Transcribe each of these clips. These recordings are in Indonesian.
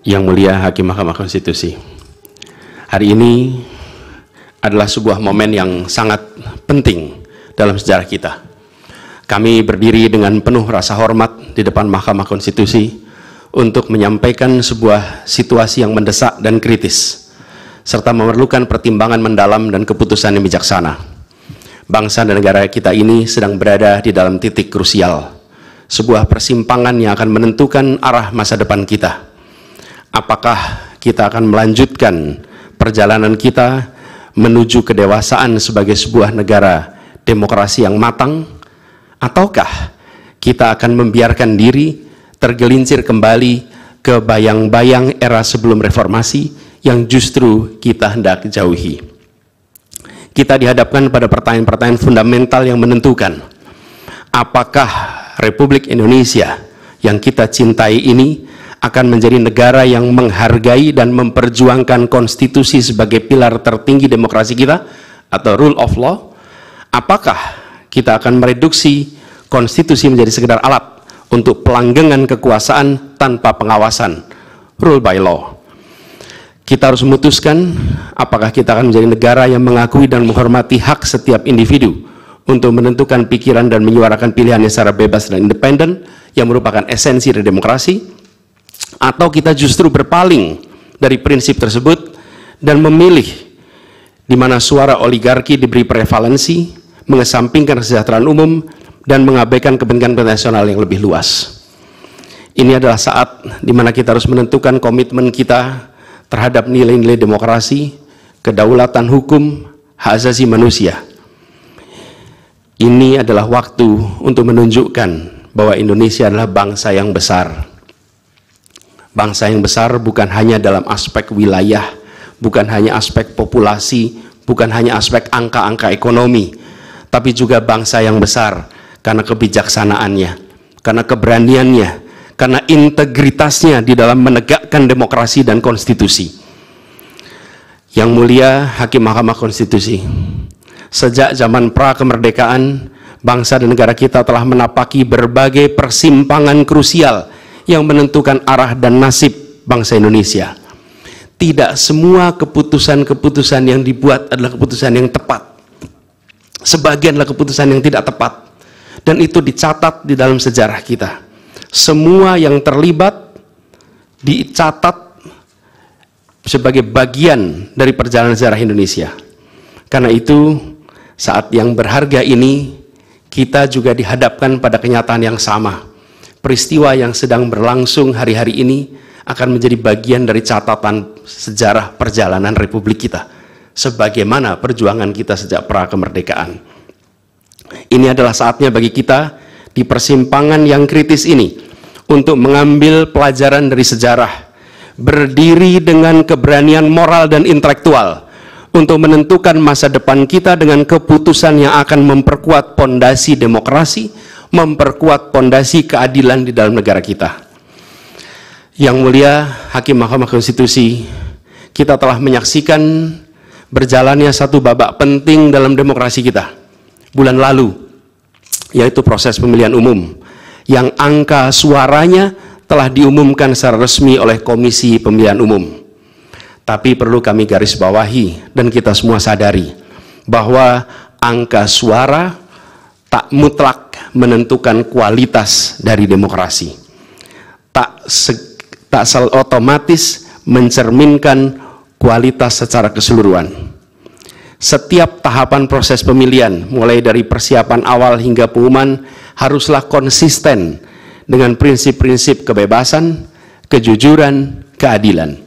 Yang mulia Hakim Mahkamah Konstitusi, hari ini adalah sebuah momen yang sangat penting dalam sejarah kita. Kami berdiri dengan penuh rasa hormat di depan Mahkamah Konstitusi untuk menyampaikan sebuah situasi yang mendesak dan kritis, serta memerlukan pertimbangan mendalam dan keputusan yang bijaksana. Bangsa dan negara kita ini sedang berada di dalam titik krusial, sebuah persimpangan yang akan menentukan arah masa depan kita. Apakah kita akan melanjutkan perjalanan kita menuju kedewasaan sebagai sebuah negara demokrasi yang matang, ataukah kita akan membiarkan diri tergelincir kembali ke bayang-bayang era sebelum reformasi yang justru kita hendak jauhi? Kita dihadapkan pada pertanyaan-pertanyaan fundamental yang menentukan, apakah Republik Indonesia yang kita cintai ini akan menjadi negara yang menghargai dan memperjuangkan konstitusi sebagai pilar tertinggi demokrasi kita atau rule of law? Apakah kita akan mereduksi konstitusi menjadi sekedar alat untuk pelanggengan kekuasaan tanpa pengawasan, rule by law? Kita harus memutuskan apakah kita akan menjadi negara yang mengakui dan menghormati hak setiap individu untuk menentukan pikiran dan menyuarakan pilihannya secara bebas dan independen yang merupakan esensi dari demokrasi, atau kita justru berpaling dari prinsip tersebut dan memilih di mana suara oligarki diberi prevalensi, mengesampingkan kesejahteraan umum dan mengabaikan kepentingan nasional yang lebih luas. Ini adalah saat di mana kita harus menentukan komitmen kita terhadap nilai-nilai demokrasi, kedaulatan hukum, hak asasi manusia. Ini adalah waktu untuk menunjukkan bahwa Indonesia adalah bangsa yang besar. Bangsa yang besar bukan hanya dalam aspek wilayah, bukan hanya aspek populasi, bukan hanya aspek angka-angka ekonomi, tapi juga bangsa yang besar karena kebijaksanaannya, karena keberaniannya, karena integritasnya di dalam menegakkan demokrasi dan konstitusi. Yang mulia Hakim Mahkamah Konstitusi, sejak zaman pra-kemerdekaan, bangsa dan negara kita telah menapaki berbagai persimpangan krusial yang menentukan arah dan nasib bangsa Indonesia. Tidak semua keputusan-keputusan yang dibuat adalah keputusan yang tepat. Sebagian adalah keputusan yang tidak tepat. Dan itu dicatat di dalam sejarah kita. Semua yang terlibat dicatat sebagai bagian dari perjalanan sejarah Indonesia. Karena itu, saat yang berharga ini, kita juga dihadapkan pada kenyataan yang sama. Peristiwa yang sedang berlangsung hari-hari ini akan menjadi bagian dari catatan sejarah perjalanan Republik kita, sebagaimana perjuangan kita sejak pra-kemerdekaan. Ini adalah saatnya bagi kita di persimpangan yang kritis ini untuk mengambil pelajaran dari sejarah, berdiri dengan keberanian moral dan intelektual untuk menentukan masa depan kita dengan keputusan yang akan memperkuat pondasi demokrasi, memperkuat pondasi keadilan di dalam negara kita. Yang mulia Hakim Mahkamah Konstitusi, kita telah menyaksikan berjalannya satu babak penting dalam demokrasi kita bulan lalu, yaitu proses pemilihan umum yang angka suaranya telah diumumkan secara resmi oleh Komisi Pemilihan Umum. Tapi perlu kami garis bawahi dan kita semua sadari bahwa angka suara tak mutlak menentukan kualitas dari demokrasi. Tak otomatis mencerminkan kualitas secara keseluruhan. Setiap tahapan proses pemilihan, mulai dari persiapan awal hingga pengumuman, haruslah konsisten dengan prinsip-prinsip kebebasan, kejujuran, keadilan.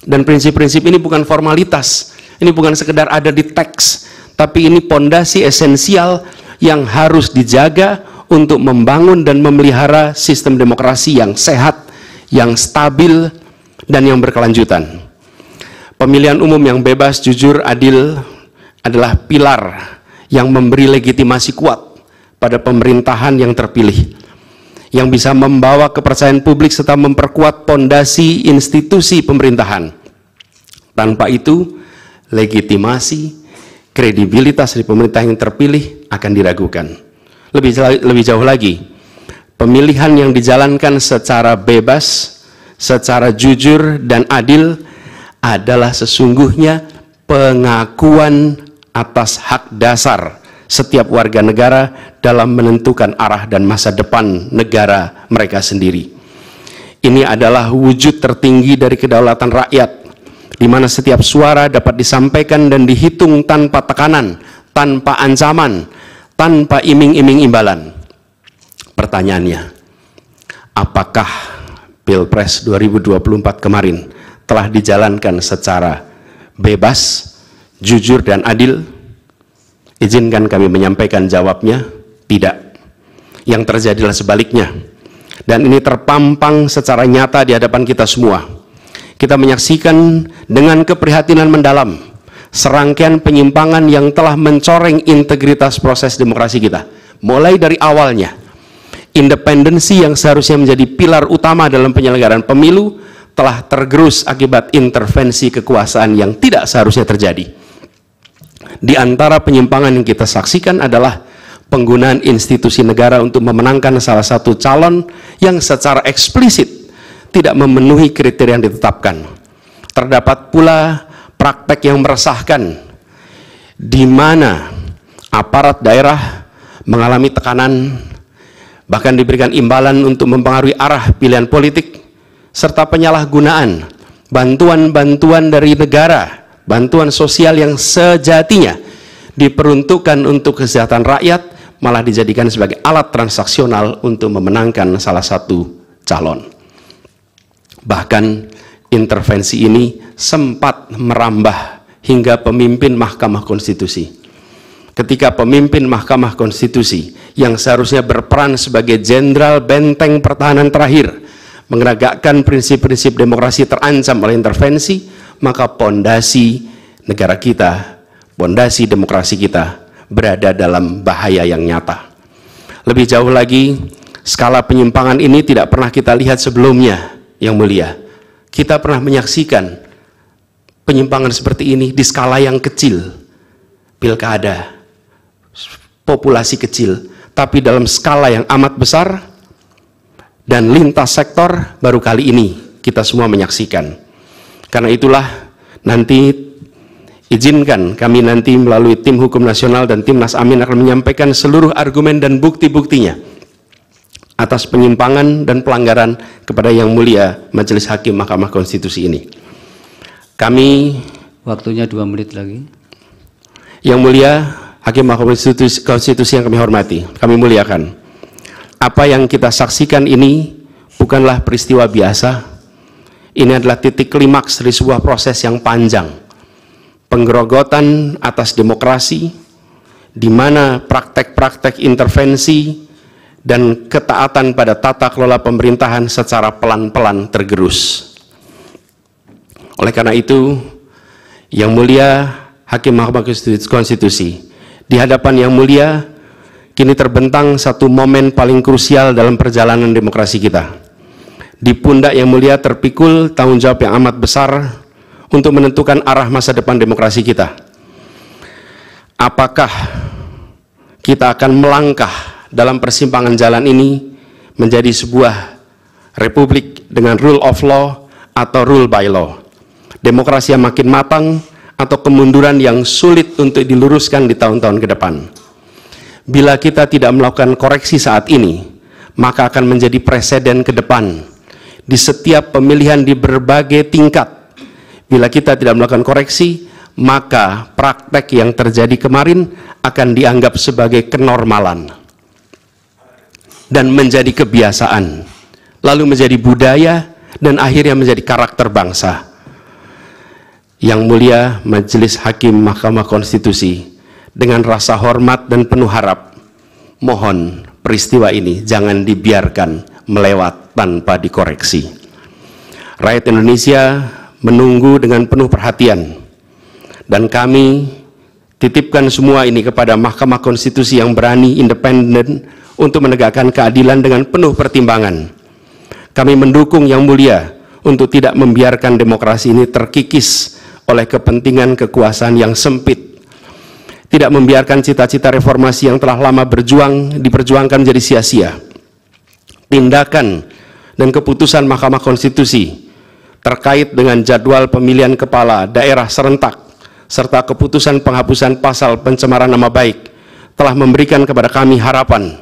Dan prinsip-prinsip ini bukan formalitas, ini bukan sekedar ada di teks, tapi ini pondasi esensial yang harus dijaga untuk membangun dan memelihara sistem demokrasi yang sehat, yang stabil, dan yang berkelanjutan. Pemilihan umum yang bebas, jujur, adil adalah pilar yang memberi legitimasi kuat pada pemerintahan yang terpilih, yang bisa membawa kepercayaan publik serta memperkuat pondasi institusi pemerintahan. Tanpa itu, legitimasi, kredibilitas dari pemerintah yang terpilih akan diragukan. Lebih jauh lagi, pemilihan yang dijalankan secara bebas, secara jujur dan adil adalah sesungguhnya pengakuan atas hak dasar setiap warga negara dalam menentukan arah dan masa depan negara mereka sendiri. Ini adalah wujud tertinggi dari kedaulatan rakyat, di mana setiap suara dapat disampaikan dan dihitung tanpa tekanan, tanpa ancaman, tanpa iming-iming imbalan. Pertanyaannya, apakah Pilpres 2024 kemarin telah dijalankan secara bebas, jujur, dan adil? Izinkan kami menyampaikan jawabnya, tidak. Yang terjadilah sebaliknya. Dan ini terpampang secara nyata di hadapan kita semua. Kita menyaksikan dengan keprihatinan mendalam serangkaian penyimpangan yang telah mencoreng integritas proses demokrasi kita. Mulai dari awalnya, independensi yang seharusnya menjadi pilar utama dalam penyelenggaraan pemilu telah tergerus akibat intervensi kekuasaan yang tidak seharusnya terjadi. Di antara penyimpangan yang kita saksikan adalah penggunaan institusi negara untuk memenangkan salah satu calon yang secara eksplisit tidak memenuhi kriteria yang ditetapkan. Terdapat pula praktek yang meresahkan, di mana aparat daerah mengalami tekanan, bahkan diberikan imbalan untuk mempengaruhi arah pilihan politik, serta penyalahgunaan bantuan-bantuan dari negara, bantuan sosial yang sejatinya diperuntukkan untuk kesejahteraan rakyat, malah dijadikan sebagai alat transaksional untuk memenangkan salah satu calon. Bahkan intervensi ini sempat merambah hingga pemimpin Mahkamah Konstitusi. Ketika pemimpin Mahkamah Konstitusi yang seharusnya berperan sebagai jenderal benteng pertahanan terakhir menegakkan prinsip-prinsip demokrasi terancam oleh intervensi, maka pondasi negara kita, pondasi demokrasi kita berada dalam bahaya yang nyata. Lebih jauh lagi, skala penyimpangan ini tidak pernah kita lihat sebelumnya, Yang Mulia. Kita pernah menyaksikan penyimpangan seperti ini di skala yang kecil, pilkada, populasi kecil, tapi dalam skala yang amat besar dan lintas sektor baru kali ini kita semua menyaksikan. Karena itulah nanti izinkan kami nanti melalui tim hukum nasional dan Timnas Amin akan menyampaikan seluruh argumen dan bukti-buktinya atas penyimpangan dan pelanggaran kepada Yang Mulia Majelis Hakim Mahkamah Konstitusi ini. Kami, waktunya 2 menit lagi. Yang Mulia Hakim Mahkamah Konstitusi yang kami hormati, kami muliakan. Apa yang kita saksikan ini bukanlah peristiwa biasa. Ini adalah titik klimaks dari sebuah proses yang panjang. Penggerogotan atas demokrasi, di mana praktek-praktek intervensi dan ketaatan pada tata kelola pemerintahan secara pelan-pelan tergerus. Oleh karena itu, Yang Mulia Hakim Mahkamah Konstitusi, di hadapan Yang Mulia, kini terbentang satu momen paling krusial dalam perjalanan demokrasi kita. Di pundak Yang Mulia terpikul tanggung jawab yang amat besar untuk menentukan arah masa depan demokrasi kita. Apakah kita akan melangkah dalam persimpangan jalan ini menjadi sebuah republik dengan rule of law atau rule by law? Demokrasi yang makin matang atau kemunduran yang sulit untuk diluruskan di tahun-tahun ke depan? Bila kita tidak melakukan koreksi saat ini, maka akan menjadi preseden ke depan di setiap pemilihan di berbagai tingkat. Bila kita tidak melakukan koreksi, maka praktek yang terjadi kemarin akan dianggap sebagai kenormalan dan menjadi kebiasaan, lalu menjadi budaya, dan akhirnya menjadi karakter bangsa. Yang Mulia Majelis Hakim Mahkamah Konstitusi, dengan rasa hormat dan penuh harap, mohon peristiwa ini jangan dibiarkan melewat tanpa dikoreksi. Rakyat Indonesia menunggu dengan penuh perhatian, dan kami titipkan semua ini kepada Mahkamah Konstitusi yang berani, independen, untuk menegakkan keadilan dengan penuh pertimbangan. Kami mendukung Yang Mulia untuk tidak membiarkan demokrasi ini terkikis oleh kepentingan kekuasaan yang sempit, tidak membiarkan cita-cita reformasi yang telah lama diperjuangkan menjadi sia-sia. Tindakan dan keputusan Mahkamah Konstitusi terkait dengan jadwal pemilihan kepala daerah serentak serta keputusan penghapusan pasal pencemaran nama baik telah memberikan kepada kami harapan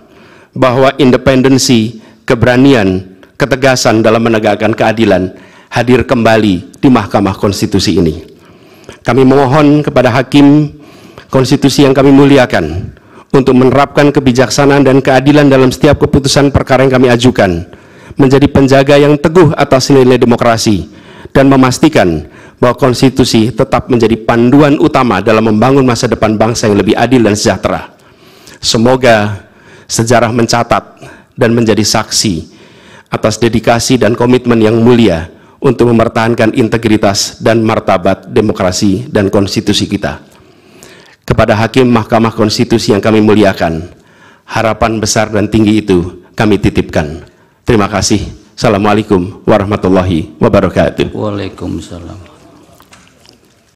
bahwa independensi, keberanian, ketegasan dalam menegakkan keadilan hadir kembali di Mahkamah Konstitusi ini. Kami memohon kepada Hakim Konstitusi yang kami muliakan untuk menerapkan kebijaksanaan dan keadilan dalam setiap keputusan perkara yang kami ajukan, menjadi penjaga yang teguh atas nilai demokrasi, dan memastikan bahwa konstitusi tetap menjadi panduan utama dalam membangun masa depan bangsa yang lebih adil dan sejahtera. Semoga sejarah mencatat dan menjadi saksi atas dedikasi dan komitmen yang mulia untuk mempertahankan integritas dan martabat demokrasi dan konstitusi kita. Kepada Hakim Mahkamah Konstitusi yang kami muliakan, harapan besar dan tinggi itu kami titipkan. Terima kasih. Assalamualaikum warahmatullahi wabarakatuh. Waalaikumsalam.